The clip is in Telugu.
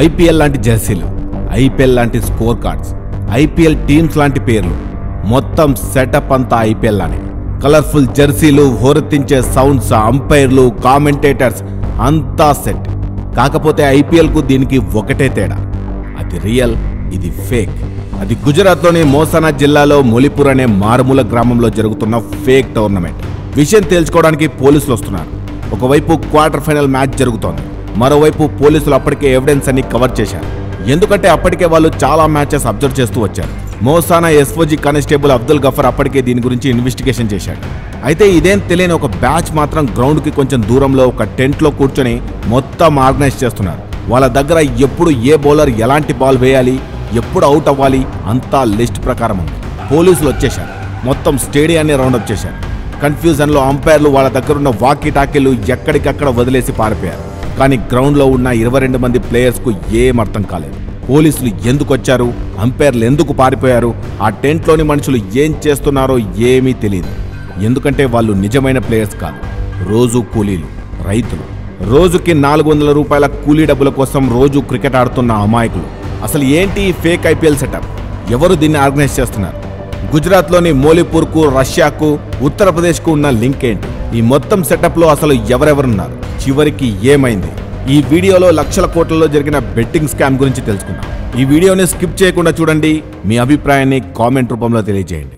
ఐపీఎల్ లాంటి జెర్సీలు, ఐపీఎల్ లాంటి స్కోర్ కార్డ్స్, ఐపీఎల్ టీమ్స్ లాంటి పేర్లు, మొత్తం సెటప్ అంతా ఐపీఎల్ లానే. కలర్ఫుల్ జెర్సీలు, హోరెత్తించే సౌండ్స్, అంపైర్లు, కామెంటేటర్స్ అంతా సెట్. కాకపోతే ఐపీఎల్ కు దీనికి ఒకటే తేడా, అది రియల్, ఇది ఫేక్. అది గుజరాత్లోని మోసానా జిల్లాలో మొలిపూర్ అనే మారుమూల గ్రామంలో జరుగుతున్న ఫేక్ టోర్నమెంట్. విషయం తేల్చుకోవడానికి పోలీసులు వస్తున్నారు. ఒకవైపు క్వార్టర్ ఫైనల్ మ్యాచ్ జరుగుతోంది, మరోవైపు పోలీసులు అప్పటికే ఎవిడెన్స్ అన్ని కవర్ చేశారు. ఎందుకంటే అప్పటికే వాళ్ళు చాలా మ్యాచెస్ అబ్జర్వ్ చేస్తూ వచ్చారు. మోసానా ఎస్ఓజీ కానిస్టేబుల్ అబ్దుల్ గఫర్ అప్పటికే దీని గురించి ఇన్వెస్టిగేషన్ చేశాడు. అయితే ఇదేం తెలియని ఒక బ్యాచ్ మాత్రం గ్రౌండ్ కి కొంచెం దూరంలో ఒక టెంట్ లో కూర్చొని మొత్తం ఆర్గనైజ్ చేస్తున్నారు. వాళ్ళ దగ్గర ఎప్పుడు ఏ బౌలర్ ఎలాంటి బాల్ వేయాలి, ఎప్పుడు అవుట్ అవ్వాలి అంతా లిస్ట్ ప్రకారం ఉంది. పోలీసులు వచ్చేశారు, మొత్తం స్టేడియాన్ని రౌండప్ చేశారు. కన్ఫ్యూజన్ లో అంపైర్లు వాళ్ళ దగ్గరున్న వాకీ టాకీలు ఎక్కడికక్కడ వదిలేసి పారిపోయారు. కానీ గ్రౌండ్ లో ఉన్న 22 మంది ప్లేయర్స్ కు ఏం అర్థం కాలేదు. పోలీసులు ఎందుకు వచ్చారు, అంపైర్లు ఎందుకు పారిపోయారు, ఆ టెంట్లోని మనుషులు ఏం చేస్తున్నారో ఏమీ తెలియదు. ఎందుకంటే వాళ్ళు నిజమైన ప్లేయర్స్ కాదు, రోజు కూలీలు, రైతులు. రోజుకి 400 రూపాయల కూలీ డబ్బుల కోసం రోజు క్రికెట్ ఆడుతున్న అమాయకులు. అసలు ఏంటి ఫేక్ ఐపీఎల్ సెటప్? ఎవరు దీన్ని ఆర్గనైజ్ చేస్తున్నారు? గుజరాత్లోని మోలిపూర్కు, రష్యాకు, ఉత్తరప్రదేశ్కు ఉన్న లింక్ ఏంటి? ఈ మొత్తం సెటప్లో అసలు ఎవరెవరున్నారు? చివరికి ఏమైంది? ఈ వీడియోలో లక్షల కోట్లలో జరిగిన బెట్టింగ్ స్కామ్ గురించి తెలుసుకుందాం. ఈ వీడియోని స్కిప్ చేయకుండా చూడండి. మీ అభిప్రాయాన్ని కామెంట్ రూపంలో తెలియజేయండి.